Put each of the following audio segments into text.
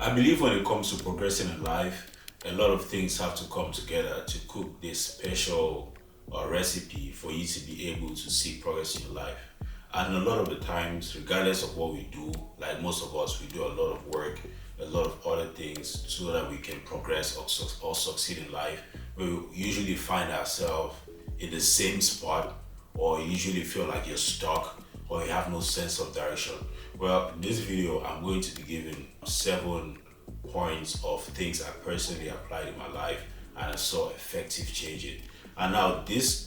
I believe when it comes to progressing in life, a lot of things have to come together to cook this special recipe for you to be able to see progress in your life. And a lot of the times, regardless of what we do, like most of us, we do a lot of work, a lot of other things so that we can progress or succeed in life. We usually find ourselves in the same spot, or you usually feel like you're stuck or you have no sense of direction. Well, in this video, I'm going to be giving 7 points of things I personally applied in my life and I saw effective change in. And now this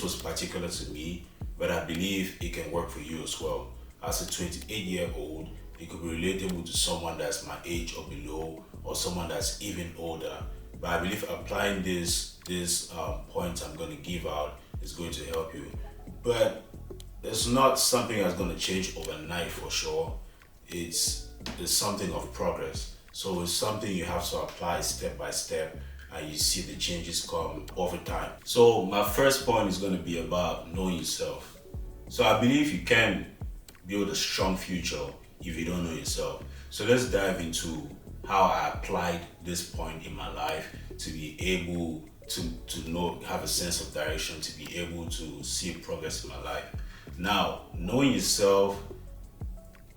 was particular to me, but I believe it can work for you as well. As a 28-year-old, it could be relatable to someone that's my age or below, or someone that's even older. But I believe applying this points I'm going to give out is going to help you. But it's not something that's going to change overnight for sure. It's something of progress. So it's something you have to apply step by step, and you see the changes come over time. So my first point is going to be about knowing yourself. So I believe you can build a strong future if you don't know yourself. So let's dive into how I applied this point in my life to be able to know, have a sense of direction, to be able to see progress in my life. Now, knowing yourself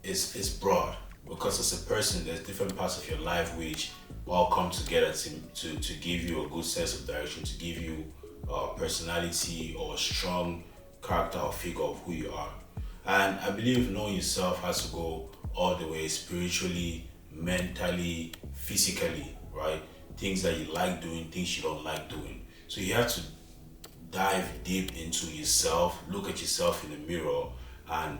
is broad, because as a person, there's different parts of your life which all come together to give you a good sense of direction, to give you a personality or a strong character or figure of who you are. And I believe knowing yourself has to go all the way spiritually, mentally, physically, right? Things that you like doing, things you don't like doing. So you have to dive deep into yourself, look at yourself in the mirror, and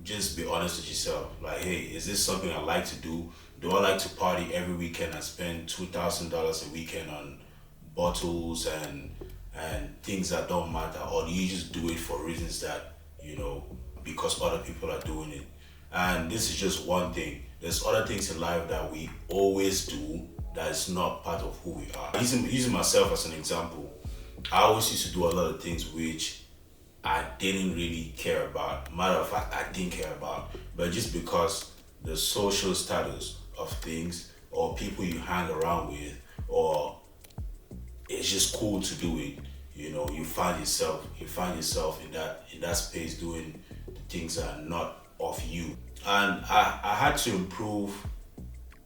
just be honest with yourself. Like, hey, is this something I like to do? Do I like to party every weekend and spend $2,000 a weekend on bottles and things that don't matter? Or do you just do it for reasons that, because other people are doing it? And this is just one thing. There's other things in life that we always do that is not part of who we are. Using myself as an example, I always used to do a lot of things which I didn't really care about. Matter of fact, I didn't care about. But just because the social status of things, or people you hang around with, or it's just cool to do it, you find yourself in that space doing the things that are not of you. And I had to improve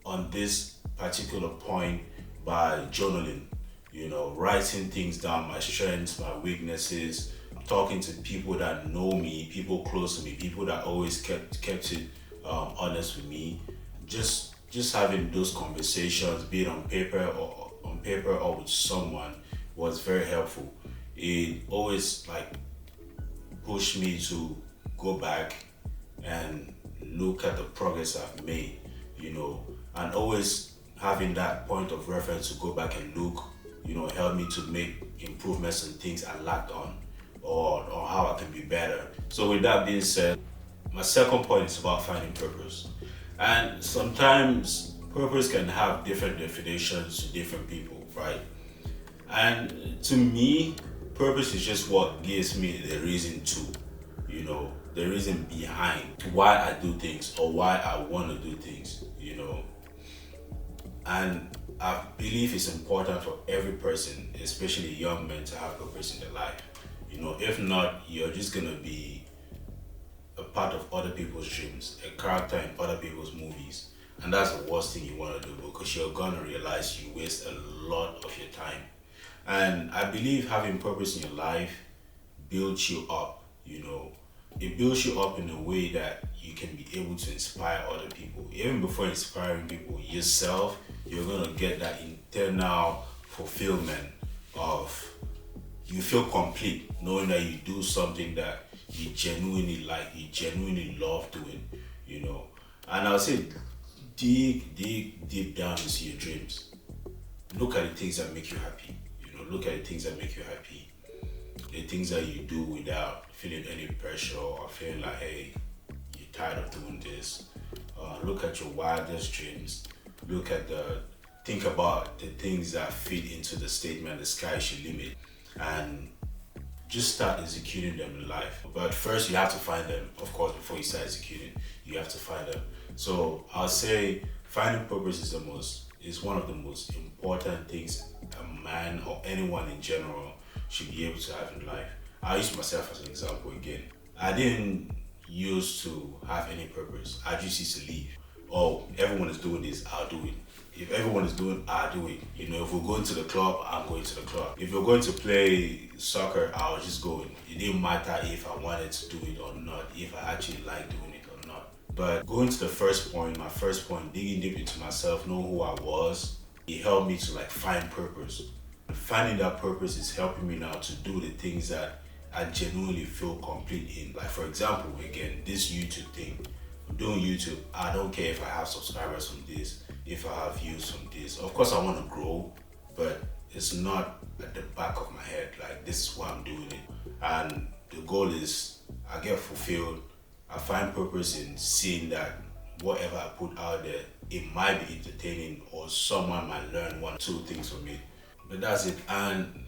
on this particular point by journaling, writing things down, my strengths, my weaknesses, talking to people that know me, people close to me, people that always kept it honest with me. Just having those conversations, be it on paper or with someone, was very helpful. It always pushed me to go back and look at the progress I've made, and always having that point of reference to go back and look, helped me to make improvements and things I lacked on, or how I can be better. So with that being said, my second point is about finding purpose. And sometimes purpose can have different definitions to different people, right? And to me, purpose is just what gives me the reason to, the reason behind why I do things or why I want to do things, And I believe it's important for every person, especially young men, to have purpose in their life. If not, you're just gonna be a part of other people's dreams, a character in other people's movies. And that's the worst thing you wanna do, because you're gonna realize you waste a lot of your time. And I believe having purpose in your life builds you up, It builds you up in a way that you can be able to inspire other people. Even before inspiring people, yourself, you're gonna get that internal fulfillment of, you feel complete knowing that you do something that you genuinely like, you genuinely love doing, And I'll say dig deep down into your dreams. Look at the things that make you happy. Look at the things that make you happy. The things that you do without feeling any pressure or feeling like, hey, you're tired of doing this. Look at your wildest dreams. Think about the things that fit into the statement, the sky is your limit. And just start executing them in life. But first you have to find them, of course. Before you start executing, you have to find them. So I'll say Finding purpose is one of the most important things a man or anyone in general should be able to have in life. I use myself as an example again. I didn't used to have any purpose. I just used to leave. Oh, everyone is doing this, I'll do it. If everyone is doing, I'll do it. If we're going to the club, I'm going to the club. If we're going to play soccer, I was just going. It didn't matter if I wanted to do it or not, if I actually liked doing it or not. But going to the my first point, digging deep into myself, knowing who I was, it helped me to find purpose. Finding that purpose is helping me now to do the things that I genuinely feel complete in. Like for example, again, this YouTube thing. I'm doing YouTube. I don't care if I have subscribers from this, if I have views from this. Of course, I want to grow, but it's not at the back of my head. Like this is why I'm doing it, and the goal is I get fulfilled. I find purpose in seeing that whatever I put out there, it might be entertaining or someone might learn one, two things from it. But that's it. And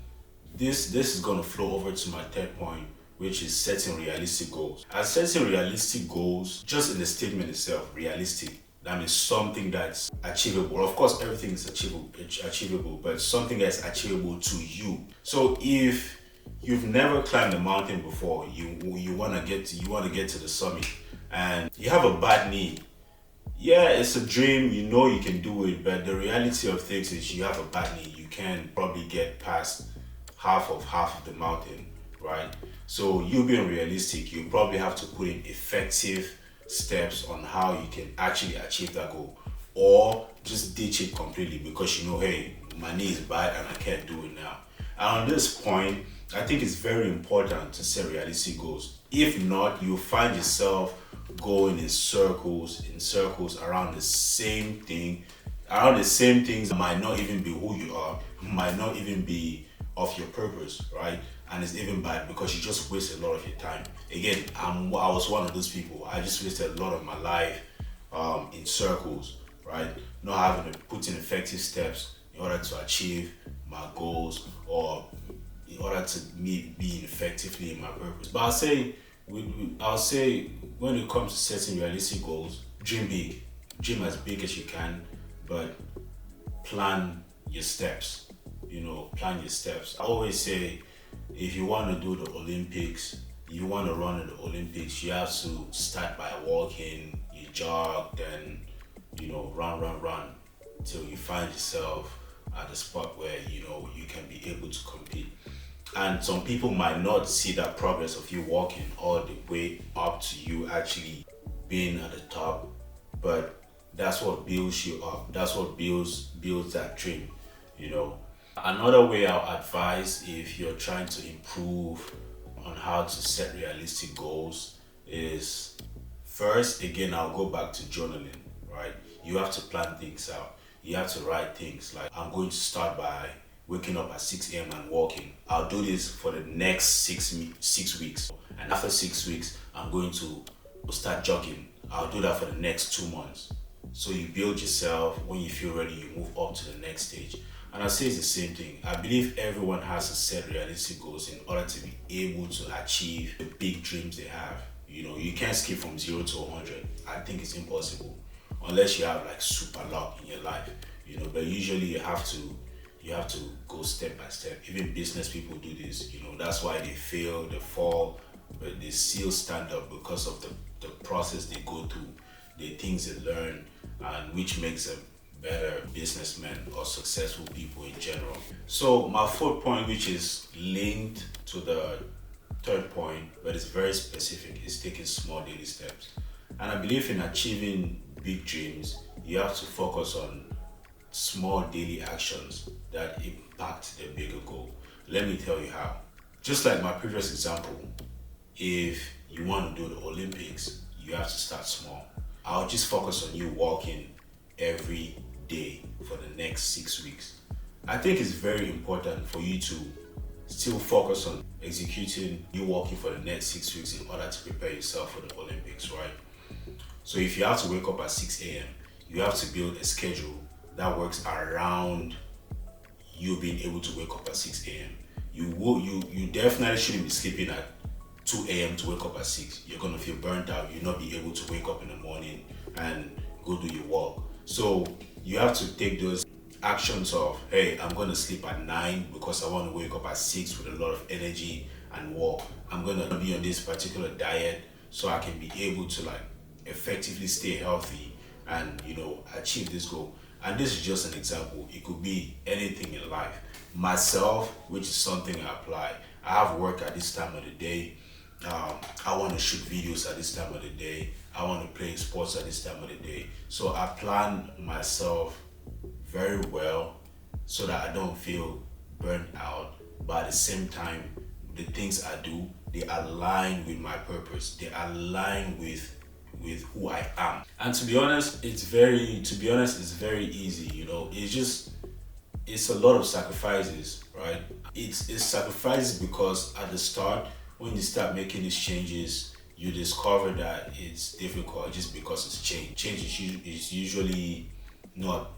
this is going to flow over to my third point, which is setting realistic goals. And setting realistic goals, just in the statement itself, realistic, that means something that's achievable. Of course, everything is achievable, but something that's achievable to you. So if you've never climbed a mountain before, you want to get to the summit, and you have a bad knee. Yeah, it's a dream, you can do it, but the reality of things is you have a bad knee. You can probably get past half of the mountain, right? So you being realistic, you probably have to put in effective steps on how you can actually achieve that goal, or just ditch it completely because hey, my knee is bad and I can't do it now. And on this point, I think it's very important to set realistic goals. If not, you'll find yourself going in circles around the same things that might not even be who you are, might not even be of your purpose, right? And it's even bad because you just waste a lot of your time. Again, I was one of those people. I just wasted a lot of my life in circles, right? Not having to put in effective steps in order to achieve my goals or in order to me being effectively in my purpose. But I'll say when it comes to setting realistic goals, dream big. Dream as big as you can, but plan your steps. Plan your steps. I always say, if you want to do the Olympics, you want to run in the Olympics, you have to start by walking, you jog, then, run till you find yourself at the spot where, you can be able to compete. And some people might not see that progress of you walking all the way up to you actually being at the top, but that's what builds you up. That's what builds that dream, Another way I'll advise if you're trying to improve on how to set realistic goals is first, again, I'll go back to journaling, right? You have to plan things out. You have to write things like, I'm going to start by waking up at 6 a.m. and walking. I'll do this for the next 6 weeks. And after 6 weeks, I'm going to start jogging. I'll do that for the next 2 months. So you build yourself. When you feel ready, you move up to the next stage. And I say it's the same thing. I believe everyone has to set realistic goals in order to be able to achieve the big dreams they have. You can't skip from 0 to 100. I think it's impossible unless you have super luck in your life. But usually you have to go step by step. Even business people do this. That's why they fail, they fall, but they still stand up because of the process they go through, the things they learn, and which makes them better businessmen or successful people in general. So my fourth point, which is linked to the third point, but it's very specific, is taking small daily steps. And I believe in achieving big dreams, you have to focus on small daily actions that impact the bigger goal. Let me tell you how. Just like my previous example, if you want to do the Olympics, you have to start small. I'll just focus on you walking every day for the next 6 weeks. I think it's very important for you to still focus on executing you walking for the next 6 weeks in order to prepare yourself for the Olympics, right? So if you have to wake up at 6 a.m., you have to build a schedule that works around you being able to wake up at 6 a.m. You definitely shouldn't be sleeping at 2 a.m. to wake up at 6. You're gonna feel burnt out. You'll not be able to wake up in the morning and go do your walk. So you have to take those actions of, hey, I'm going to sleep at 9 because I want to wake up at 6 with a lot of energy and work. I'm going to be on this particular diet so I can be able to like effectively stay healthy and achieve this goal. And this is just an example. It could be anything in life. Myself, which is something I apply. I have work at this time of the day. I want to shoot videos at this time of the day. I want to play sports at this time of the day. So I plan myself very well so that I don't feel burnt out. But at the same time, the things I do, they align with my purpose. They align with who I am. And to be honest, it's very easy. It's a lot of sacrifices, right? It's sacrifices because at the start, when you start making these changes, you discover that it's difficult just because it's change. Change is usually not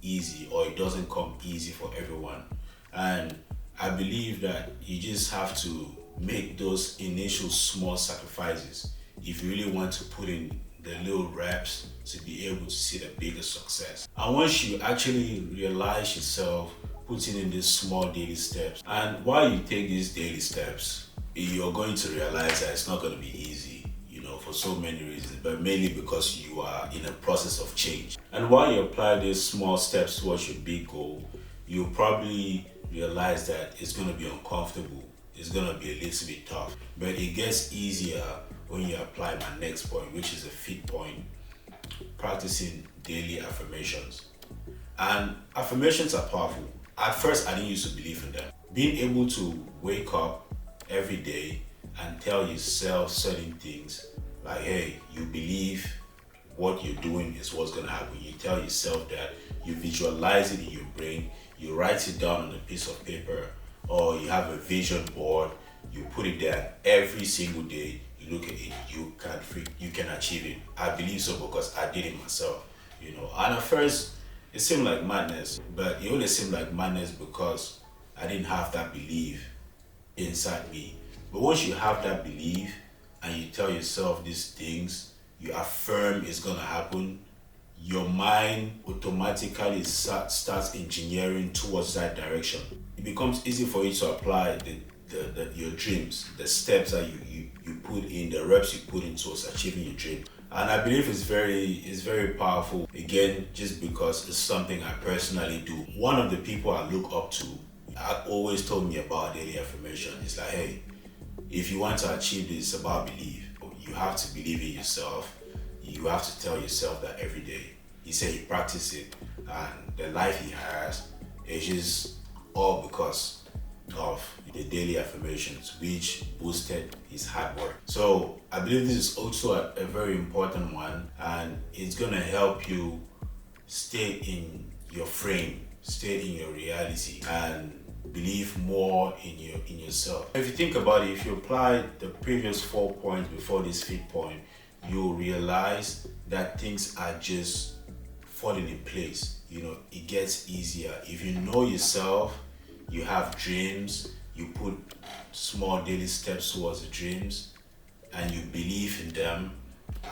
easy, or it doesn't come easy for everyone. And I believe that you just have to make those initial small sacrifices if you really want to put in the little reps to be able to see the bigger success. And once you actually realize yourself putting in these small daily steps, and while you take these daily steps, you're going to realize that it's not going to be easy, for so many reasons, but mainly because you are in a process of change. And while you apply these small steps towards your big goal, you'll probably realize that it's going to be uncomfortable. It's going to be a little bit tough, but it gets easier when you apply my next point, which is a fifth point: practicing daily affirmations. And affirmations are powerful. At first, I didn't used to believe in them. Being able to wake up every day and tell yourself certain things like, hey, you believe what you're doing is what's going to happen. You tell yourself that, you visualize it in your brain, you write it down on a piece of paper, or you have a vision board, you put it there every single day, you look at it, you can achieve it. I believe so because I did it myself, And at first, it seemed like madness, but it only seemed like madness because I didn't have that belief inside me. But once you have that belief and you tell yourself these things, you affirm it's gonna happen, your mind automatically starts engineering towards that direction. It becomes easy for you to apply your dreams, the steps that you put in, the reps you put in towards achieving your dream. And I believe it's very powerful, again, just because it's something I personally do. One of the people I look up to always told me about daily affirmation. It's like, hey, if you want to achieve this, it's about belief. You have to believe in yourself. You have to tell yourself that every day. He said he practiced it, and the life he has is just all because of the daily affirmations, which boosted his hard work. So I believe this is also a very important one, and it's gonna help you stay in your frame, stay in your reality, and believe more in yourself. If you think about it, if you apply the previous 4 points before this fifth point, you'll realize that things are just falling in place. It gets easier. If you know yourself, you have dreams, you put small daily steps towards the dreams, and you believe in them,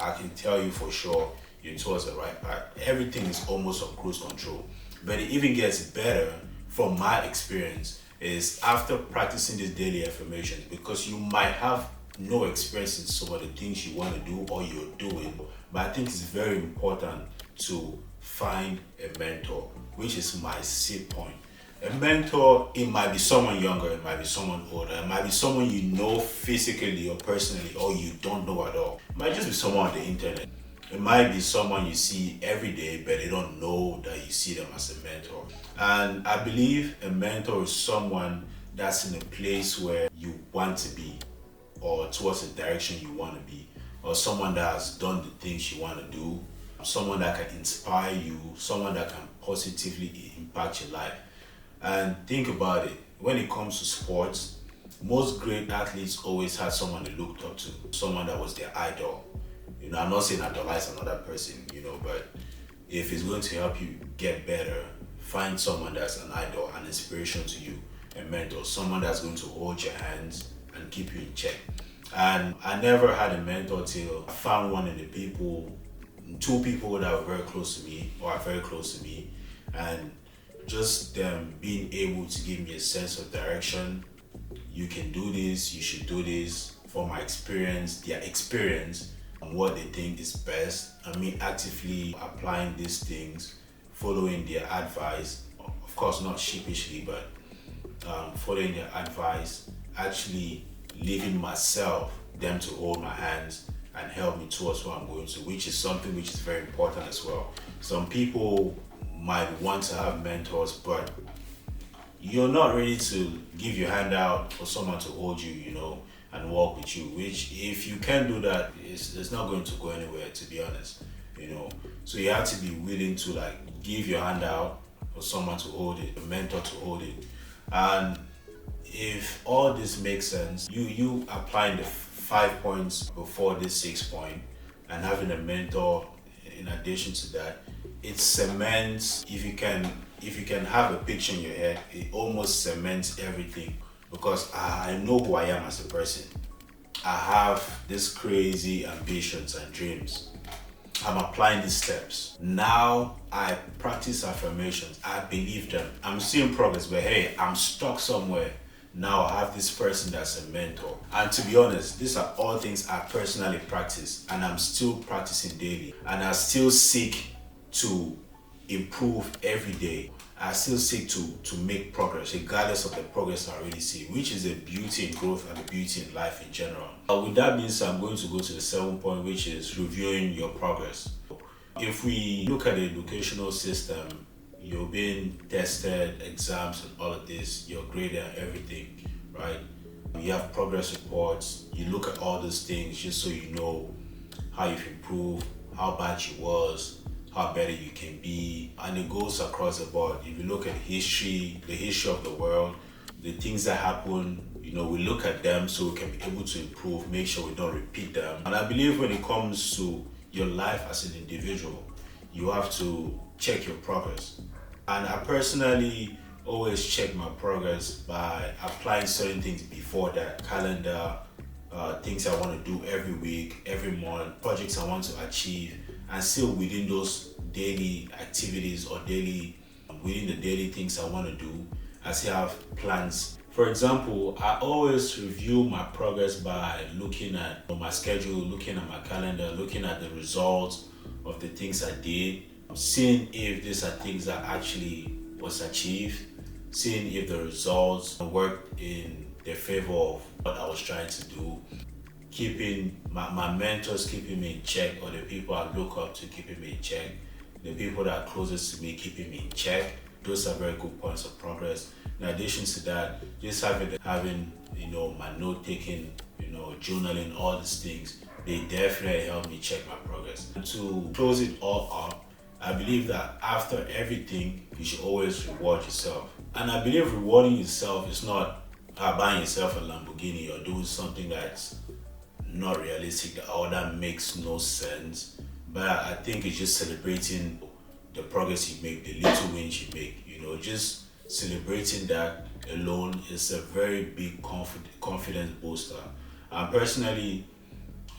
I can tell you for sure you're towards the right path. Everything is almost on cruise control. But it even gets better from my experience is after practicing these daily affirmations, because you might have no experience in some of the things you want to do or you're doing, but I think it's very important to find a mentor, which is my sixth point. A mentor, it might be someone younger, it might be someone older, it might be someone you know physically or personally, or you don't know at all. It might just be someone on the internet. It might be someone you see every day, but they don't know that you see them as a mentor. And I believe a mentor is someone that's in a place where you want to be, or towards the direction you want to be, or someone that has done the things you want to do, someone that can inspire you, someone that can positively impact your life. And think about it, when it comes to sports, most great athletes always had someone they looked up to, someone that was their idol. I'm not saying idolize another person, but if it's going to help you get better, find someone that's an idol, an inspiration to you, a mentor, someone that's going to hold your hands and keep you in check. And I never had a mentor till I found one in the people two people that were very close to me or are very close to me, and just them being able to give me a sense of direction. You can do this, you should do this, from my experience, their experience, and what they think is best. I mean, actively applying these things, following their advice, of course, not sheepishly, but following their advice, actually leaving myself, them to hold my hands and help me towards what I'm going to, which is something which is very important as well. Some people might want to have mentors, but you're not ready to give your hand out for someone to hold you, and walk with you, which if you can do that, it's not going to go anywhere, to be honest. So you have to be willing to like give your hand out for someone to hold it, a mentor to hold it. And if all this makes sense, you applying the 5 points before this 6 point and having a mentor in addition to that, it cements. If you can have a picture in your head, it almost cements everything, because I know who I am as a person. I have this crazy ambitions and dreams. I'm applying these steps. Now I practice affirmations. I believe them. I'm seeing progress, but hey, I'm stuck somewhere. Now I have this person that's a mentor. And to be honest, these are all things I personally practice, and I'm still practicing daily. And I still seek to improve every day. I still seek to make progress, regardless of the progress I already see, which is the beauty in growth and the beauty in life in general. With that being said, I'm going to go to the 7th point, which is reviewing your progress. If we look at the educational system, you're being tested, exams and all of this, you're graded and everything, right? You have progress reports, you look at all those things just so you know how you've improved, how bad you was, how better you can be, and it goes across the board. If you look at history, the history of the world, the things that happen, we look at them so we can be able to improve, make sure we don't repeat them. And I believe when it comes to your life as an individual, you have to check your progress. And I personally always check my progress by applying certain things before that: calendar, things I want to do every week, every month, projects I want to achieve, and still within those daily activities or within the daily things I want to do, I still have plans. For example, I always review my progress by looking at my schedule, looking at my calendar, looking at the results of the things I did, seeing if these are things that actually was achieved, seeing if the results worked in the favor of what I was trying to do, keeping my mentors keeping me in check, or the people I look up to keeping me in check, the people that are closest to me keeping me in check. Those are very good points of progress. In addition to that, just having my note taking, journaling, all these things, they definitely help me check my progress. And to close it all up, I believe that after everything, you should always reward yourself. And I believe rewarding yourself is not buying yourself a Lamborghini or doing something that's not realistic or that makes no sense. But I think it's just celebrating the progress you make, the little wins you make. Just celebrating that alone is a very big confidence booster. And personally,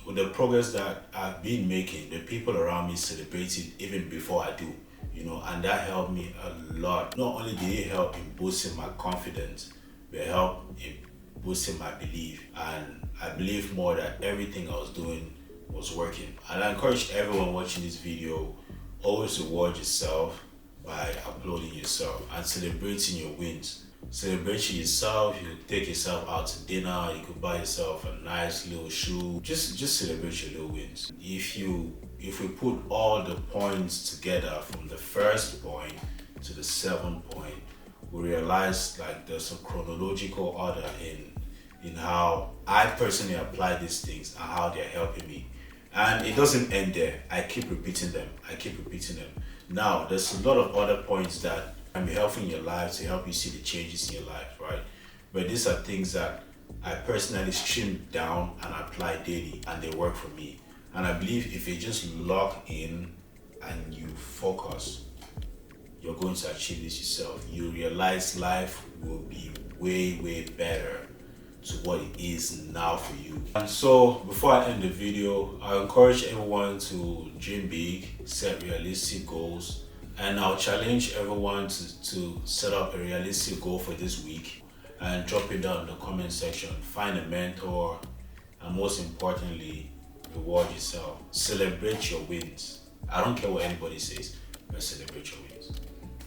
with the progress that I've been making, the people around me celebrate it even before I do, and that helped me a lot. Not only did it help in boosting my confidence, but it helped in boosting my belief. And I believe more that everything I was doing was working. And I encourage everyone watching this video, always reward yourself by uploading yourself and celebrating your wins. Celebrating yourself, you could take yourself out to dinner, you could buy yourself a nice little shoe. Just celebrate your little wins. If we put all the points together from the 1st point to the 7th point, we realize like there's a chronological order in how I personally apply these things and how they're helping me. And it doesn't end there. I keep repeating them. Now, there's a lot of other points that can be helpful in your life to help you see the changes in your life, right? But these are things that I personally stream down and apply daily, and they work for me. And I believe if you just lock in and you focus, you're going to achieve this yourself. You realize life will be way, way better to what it is now for you. And so before I end the video, I encourage everyone to dream big, set realistic goals, and I'll challenge everyone to set up a realistic goal for this week and drop it down in the comment section. Find a mentor, and most importantly, reward yourself. Celebrate your wins. I don't care what anybody says, but celebrate your wins.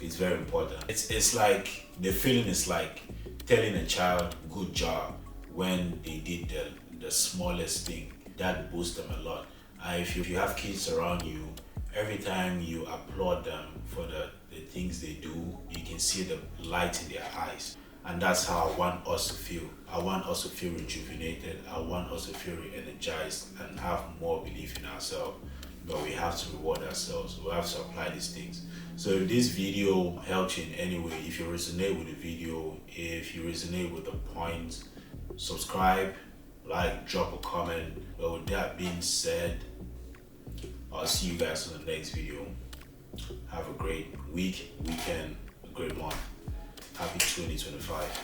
It's very important. It's like, the feeling is like telling a child good job when they did the smallest thing. That boosts them a lot. And if you have kids around you, every time you applaud them for the things they do, you can see the light in their eyes. And that's how I want us to feel. I want us to feel rejuvenated. I want us to feel energized and have more belief in ourselves. But we have to reward ourselves. We have to apply these things. So if this video helped you in any way, if you resonate with the video, if you resonate with the points, subscribe, like, drop a comment. But with that being said, I'll see you guys in the next video. Have a great week, weekend, a great month. Happy 2025.